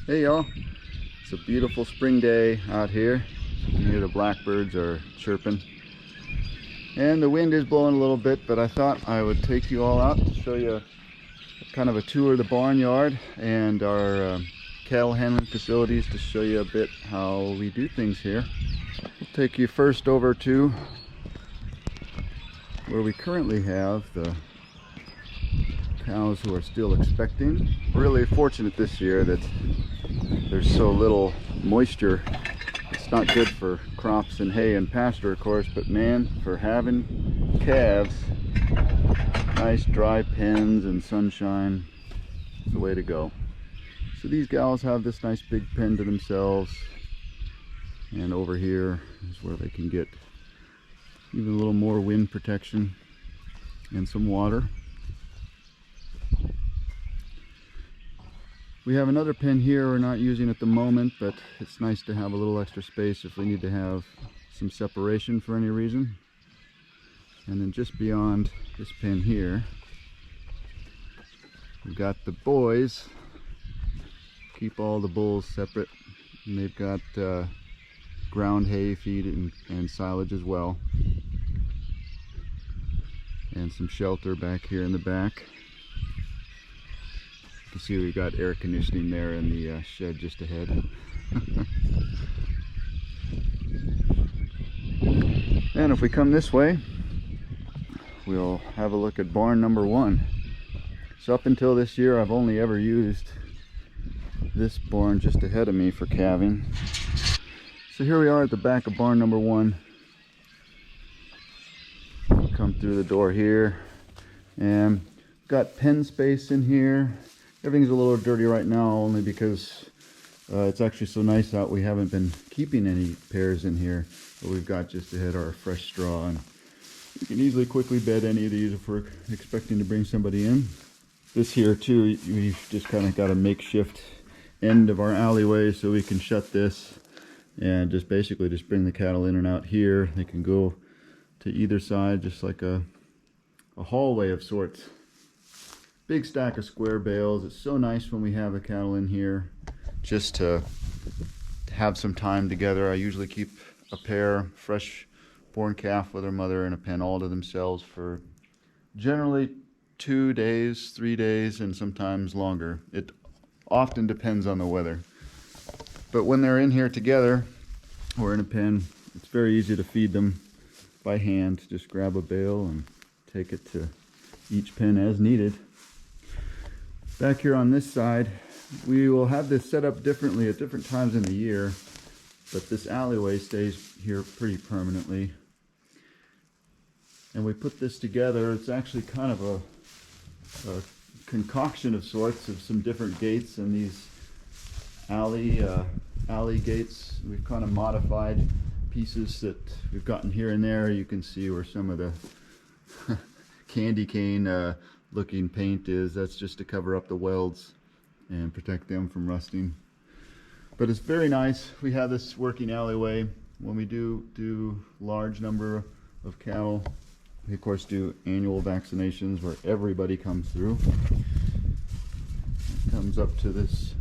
Hey y'all, it's a beautiful spring day out here. You can hear the blackbirds are chirping and the wind is blowing a little bit, but I thought I would take you all out to show you kind of a tour of the barnyard and our cattle handling facilities, to show you a bit how we do things here. We'll take you first over to where we currently have the cows who are still expecting. Really fortunate this year that there's so little moisture. It's not good for crops and hay and pasture, of course, but man, for having calves, nice dry pens and sunshine is the way to go. So these gals have this nice big pen to themselves, and over here is where they can get even a little more wind protection and some water. We have another pen here we're not using at the moment, but it's nice to have a little extra space if we need to have some separation for any reason. And then just beyond this pen here, we've got the boys. Keep all the bulls separate, and they've got ground hay feed and silage as well, and some shelter back here in the back. You can see we got air conditioning there in the shed just ahead. And if we come this way, we'll have a look at barn number 1. So up until this year, I've only ever used this barn just ahead of me for calving. So here we are at the back of barn number 1. Come through the door here, and got pen space in here. Everything's a little dirty right now, only because it's actually so nice out. We haven't been keeping any pairs in here, but we've got just ahead our fresh straw, and you can easily quickly bed any of these if we're expecting to bring somebody in. This here too, we've just kind of got a makeshift end of our alleyway, so we can shut this and just basically just bring the cattle in and out here. They can go to either side, just like a hallway of sorts. Big stack of square bales. It's so nice when we have the cattle in here just to have some time together. I usually keep a pair, fresh born calf with her mother, in a pen all to themselves for generally 2 days, 3 days, and sometimes longer. It often depends on the weather. But when they're in here together or in a pen, it's very easy to feed them by hand. Just grab a bale and take it to each pen as needed. Back here on this side, we will have this set up differently at different times in the year, but this alleyway stays here pretty permanently. And we put this together. It's actually kind of a concoction of sorts of some different gates, and these alley gates. We've kind of modified pieces that we've gotten here and there. You can see where some of the candy cane looking paint is. That's just to cover up the welds and protect them from rusting. But it's very nice. We have this working alleyway. When we do large number of cattle, we of course do annual vaccinations where everybody comes through. It comes up to this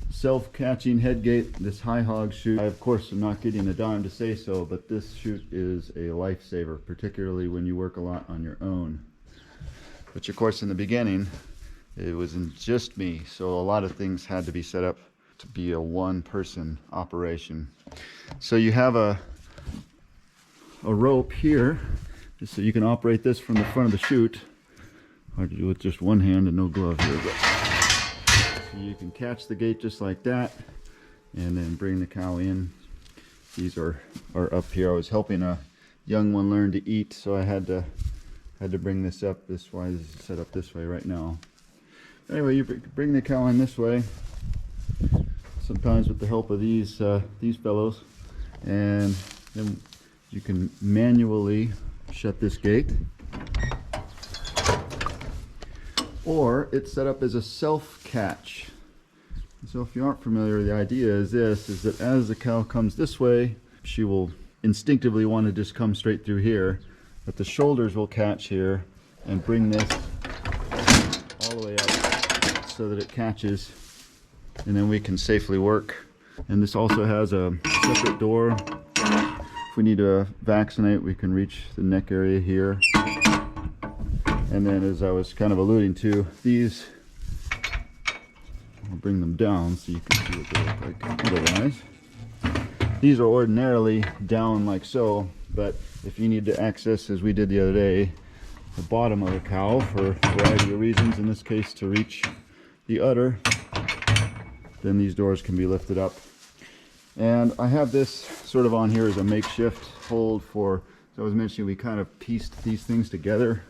self-catching head gate, this high hog chute. I of course am not getting a dime to say so, but this chute is a lifesaver, particularly when you work a lot on your own. Which of course in the beginning, it wasn't just me, so a lot of things had to be set up to be a one-person operation. So you have a rope here, just so you can operate this from the front of the chute. Hard to do with just one hand and no glove here, but so you can catch the gate just like that, and then bring the cow in. These are up here. I was helping a young one learn to eat, so I had to bring this up. This is why this is set up this way right now. Anyway, you bring the cow in this way, sometimes with the help of these fellows, and then you can manually shut this gate, or it's set up as a self-catch. So if you aren't familiar, the idea is that as the cow comes this way, she will instinctively want to just come straight through here, but the shoulders will catch here and bring this all the way up so that it catches and then we can safely work. And this also has a separate door. If we need to vaccinate, we can reach the neck area here. And then, as I was kind of alluding to, these, I'll bring them down so you can see what they look like otherwise. These are ordinarily down like so, but if you need to access, as we did the other day, the bottom of the cow for a variety of reasons, in this case to reach the udder, then these doors can be lifted up. And I have this sort of on here as a makeshift hold for, so I was mentioning we kind of pieced these things together.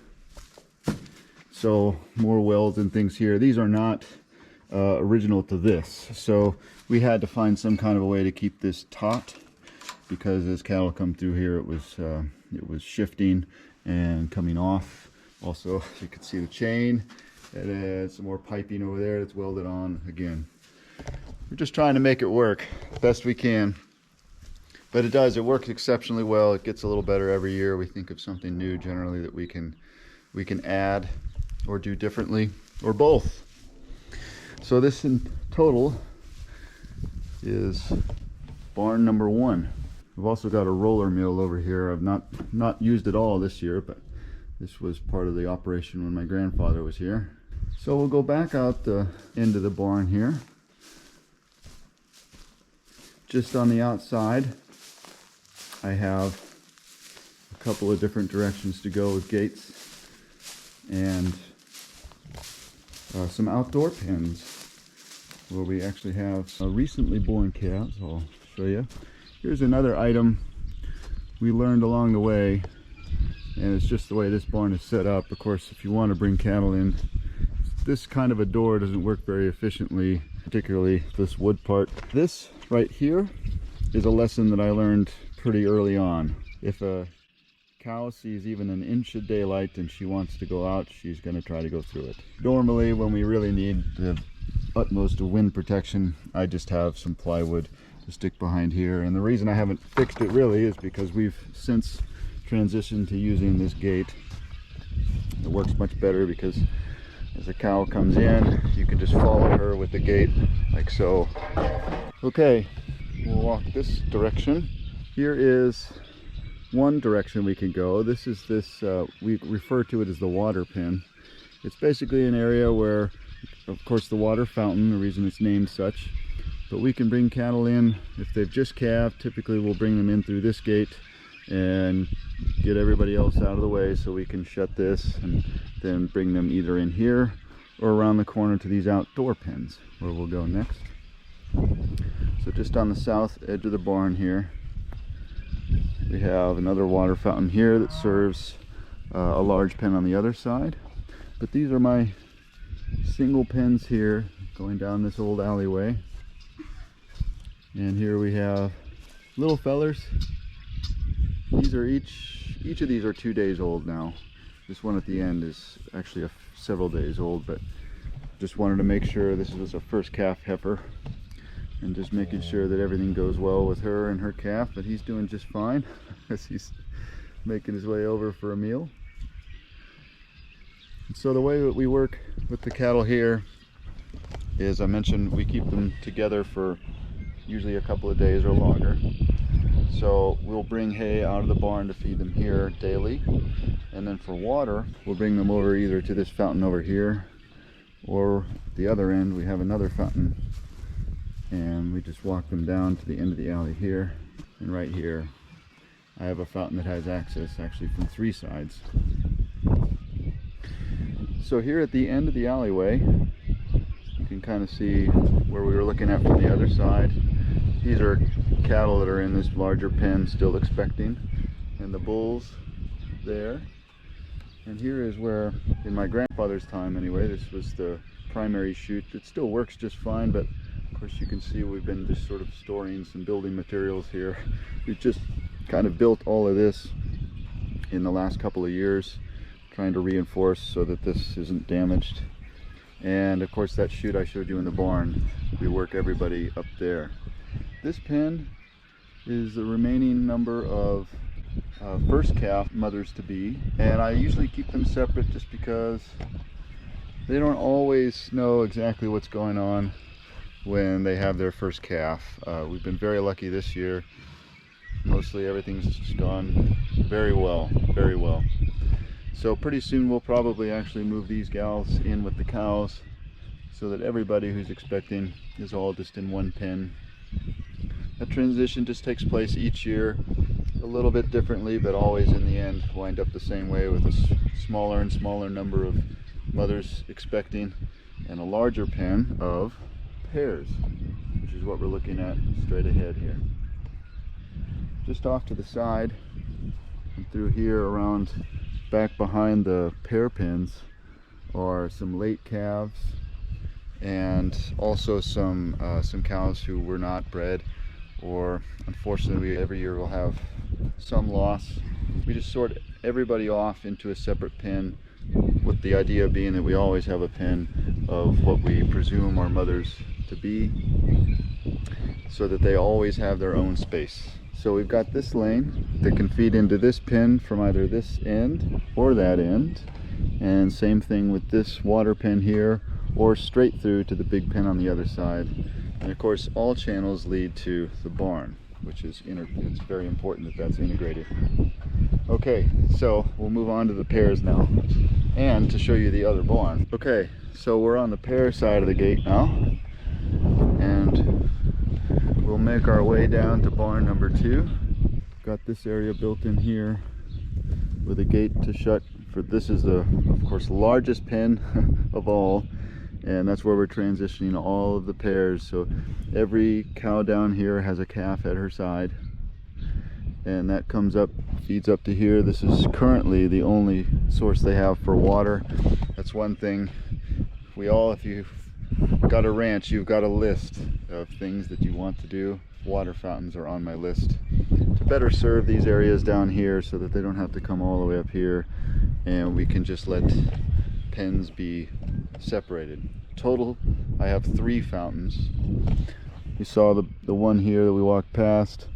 So more welds and things here. These are not original to this. So we had to find some kind of a way to keep this taut, because as cattle come through here, it was shifting and coming off. Also, you can see the chain, and then some more piping over there that's welded on again. We're just trying to make it work best we can, but it works exceptionally well. It gets a little better every year. We think of something new generally that we can add or do differently, or both. So this in total is barn number 1. We've also got a roller mill over here. I've not used it all this year, but this was part of the operation when my grandfather was here. So we'll go back out the end of the barn here. Just on the outside, I have a couple of different directions to go with gates and some outdoor pens where we actually have recently born calves. I'll show you. Here's another item we learned along the way, and it's just the way this barn is set up. Of course, if you want to bring cattle in, this kind of a door doesn't work very efficiently, particularly this wood part. This right here is a lesson that I learned pretty early on. If a cow sees even an inch of daylight and she wants to go out, she's going to try to go through it. Normally, when we really need the utmost of wind protection, I just have some plywood to stick behind here. And the reason I haven't fixed it really is because we've since transitioned to using this gate. It works much better because as a cow comes in, you can just follow her with the gate like so. Okay, we'll walk this direction. Here is one direction we can go. This is we refer to it as the water pen. It's basically an area where, of course, the water fountain, the reason it's named such, but we can bring cattle in if they've just calved. Typically we'll bring them in through this gate and get everybody else out of the way so we can shut this, and then bring them either in here or around the corner to these outdoor pens where we'll go next. So just on the south edge of the barn here, we have another water fountain here that serves a large pen on the other side. But these are my single pens here going down this old alleyway. And here we have little fellers. These are each of these are 2 days old now. This one at the end is actually several days old, but just wanted to make sure this was a first calf heifer, and just making sure that everything goes well with her and her calf. But he's doing just fine as he's making his way over for a meal. And so the way that we work with the cattle here is, I mentioned, we keep them together for usually a couple of days or longer. So we'll bring hay out of the barn to feed them here daily, and then for water we'll bring them over either to this fountain over here, or at the other end we have another fountain, and we just walk them down to the end of the alley here. And right here I have a fountain that has access actually from 3 sides. So here at the end of the alleyway, you can kind of see where we were looking at from the other side. These are cattle that are in this larger pen still expecting, and the bulls there. And here is where, in my grandfather's time anyway, this was the primary chute. It still works just fine, but of course you can see we've been just sort of storing some building materials here. We've just kind of built all of this in the last couple of years, trying to reinforce so that this isn't damaged. And of course that chute I showed you in the barn, we work everybody up there. This pen is the remaining number of first calf mothers to be, and I usually keep them separate just because they don't always know exactly what's going on when they have their first calf. We've been very lucky this year. Mostly everything's just gone very well, very well. So pretty soon we'll probably actually move these gals in with the cows so that everybody who's expecting is all just in one pen. That transition just takes place each year, a little bit differently, but always in the end wind up the same way, with a smaller and smaller number of mothers expecting and a larger pen of pairs, which is what we're looking at straight ahead here. Just off to the side and through here around back behind the pair pens are some late calves, and also some cows who were not bred, or unfortunately every year we'll have some loss. We just sort everybody off into a separate pen, with the idea being that we always have a pen of what we presume our mothers to be, so that they always have their own space. So we've got this lane that can feed into this pen from either this end or that end, and same thing with this water pen here, or straight through to the big pen on the other side. And of course all channels lead to the barn, which is it's very important that that's integrated. Okay, so we'll move on to the pairs now, and to show you the other barn. Okay, so we're on the pair side of the gate now, and we'll make our way down to barn number 2. Got this area built in here with a gate to shut. For this is the, of course, largest pen of all, and that's where we're transitioning all of the pairs. So every cow down here has a calf at her side, and that comes up, feeds up to here. This is currently the only source they have for water. That's one thing if you've got a ranch, you've got a list of things that you want to do. Water fountains are on my list to better serve these areas down here, so that they don't have to come all the way up here, and we can just let pens be separated. Total, I have 3 fountains. You saw the one here that we walked past,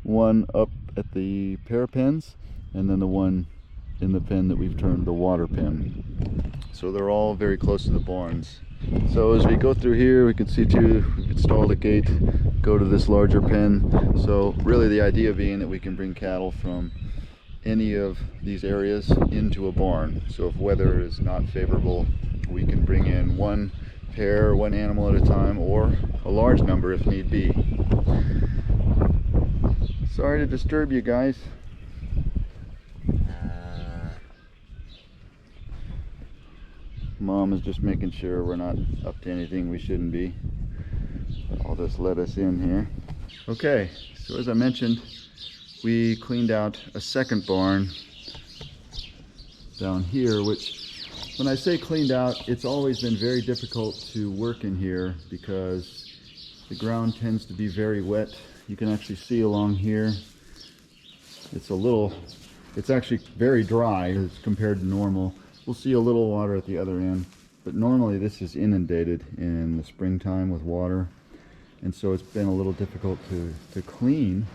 one up at the pair pens, and then the one in the pen that we've termed the water pen. So they're all very close to the barns. So as we go through here, we can see too, we've installed a gate, go to this larger pen. So really the idea being that we can bring cattle from any of these areas into a barn. So if weather is not favorable, we can bring in one pair, one animal at a time, or a large number if need be. Sorry to disturb you guys. Mom is just making sure we're not up to anything we shouldn't be. I'll just let us in here. Okay, so as I mentioned, we cleaned out a second barn down here, which, when I say cleaned out, it's always been very difficult to work in here because the ground tends to be very wet. You can actually see along here, it's actually very dry as compared to normal. We'll see a little water at the other end, but normally this is inundated in the springtime with water, and so it's been a little difficult to clean,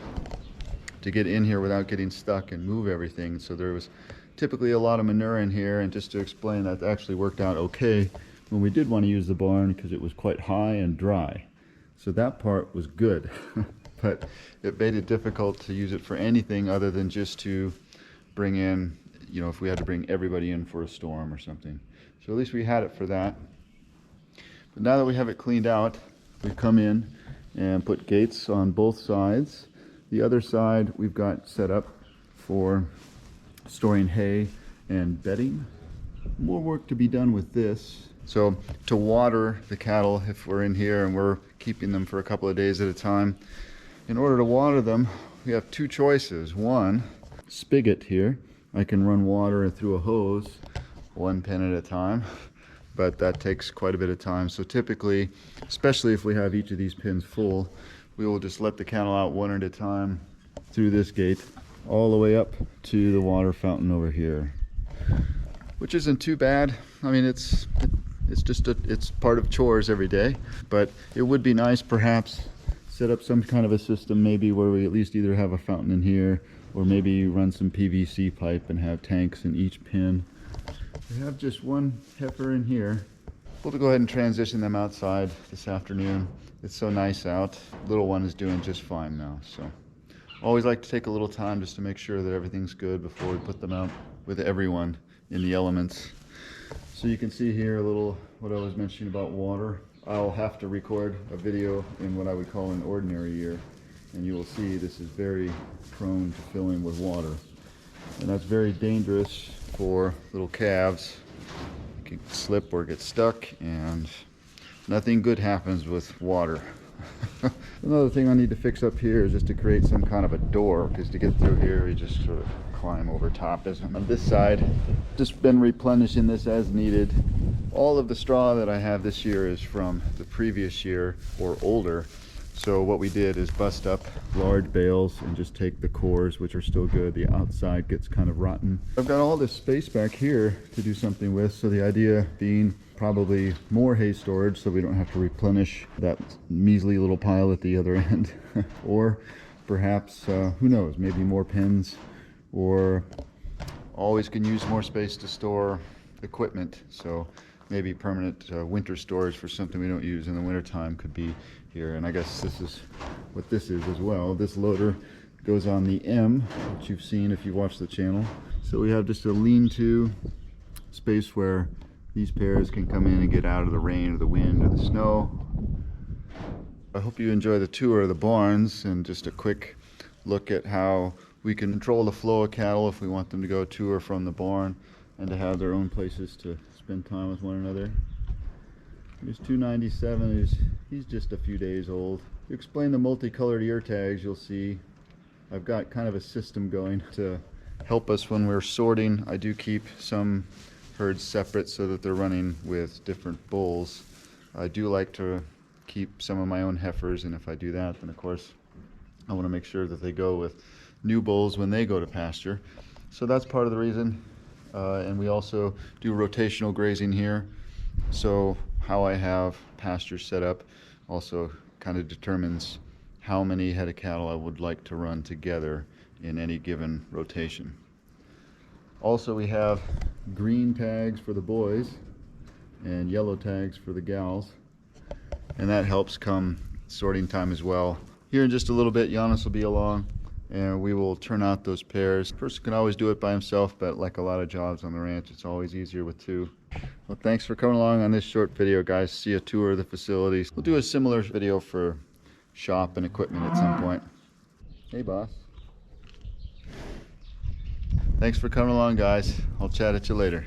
to get in here without getting stuck and move everything. So there was typically a lot of manure in here, and just to explain, that actually worked out okay when we did want to use the barn, because it was quite high and dry. So that part was good, but it made it difficult to use it for anything other than just to bring in, if we had to bring everybody in for a storm or something. So at least we had it for that. But now that we have it cleaned out, we've come in and put gates on both sides. The other side we've got set up for storing hay and bedding. More work to be done with this. So to water the cattle, if we're in here and we're keeping them for a couple of days at a time, in order to water them, we have 2 choices. One, spigot here. I can run water through a hose, 1 pen at a time, but that takes quite a bit of time. So typically, especially if we have each of these pens full, we will just let the cattle out one at a time through this gate, all the way up to the water fountain over here, which isn't too bad. I mean, it's part of chores every day, but it would be nice perhaps set up some kind of a system, maybe where we at least either have a fountain in here, or maybe run some PVC pipe and have tanks in each pen. We have just one heifer in here. We'll go ahead and transition them outside this afternoon, It's so nice out. Little one is doing just fine now. So always like to take a little time just to make sure that everything's good before we put them out with everyone in the elements. So you can see here a little what I was mentioning about water. I'll have to record a video in what I would call an ordinary year, and you will see this is very prone to filling with water. And that's very dangerous for little calves. It can slip or get stuck, and nothing good happens with water. Another thing I need to fix up here is just to create some kind of a door, because to get through here you just sort of climb over top. On this side, just been replenishing this as needed. All of the straw that I have this year is from the previous year or older. So what we did is bust up large bales and just take the cores, which are still good. The outside gets kind of rotten. I've got all this space back here to do something with, so the idea being probably more hay storage so we don't have to replenish that measly little pile at the other end. Or perhaps, who knows, maybe more pens, or always can use more space to store equipment. So maybe permanent winter storage for something we don't use in the wintertime could be here. And I guess this is what this is as well. This loader goes on the M, which you've seen if you watch the channel. So we have just a lean-to space where these pairs can come in and get out of the rain or the wind or the snow. I hope you enjoy the tour of the barns and just a quick look at how we can control the flow of cattle if we want them to go to or from the barn and to have their own places to spend time with one another. Here's 297, he's just a few days old. To explain the multicolored ear tags, you'll see I've got kind of a system going to help us when we're sorting. I do keep some herds separate so that they're running with different bulls. I do like to keep some of my own heifers, and if I do that, then of course I want to make sure that they go with new bulls when they go to pasture. So that's part of the reason. And we also do rotational grazing here. So how I have pasture set up also kind of determines how many head of cattle I would like to run together in any given rotation. Also, we have green tags for the boys and yellow tags for the gals, and that helps come sorting time as well. Here in just a little bit, Giannis will be along and we will turn out those pairs. A person can always do it by himself, but like a lot of jobs on the ranch, it's always easier with two. Well, thanks for coming along on this short video, guys. See a tour of the facilities. We'll do a similar video for shop and equipment at some point. Hey, boss. Thanks for coming along, guys. I'll chat at you later.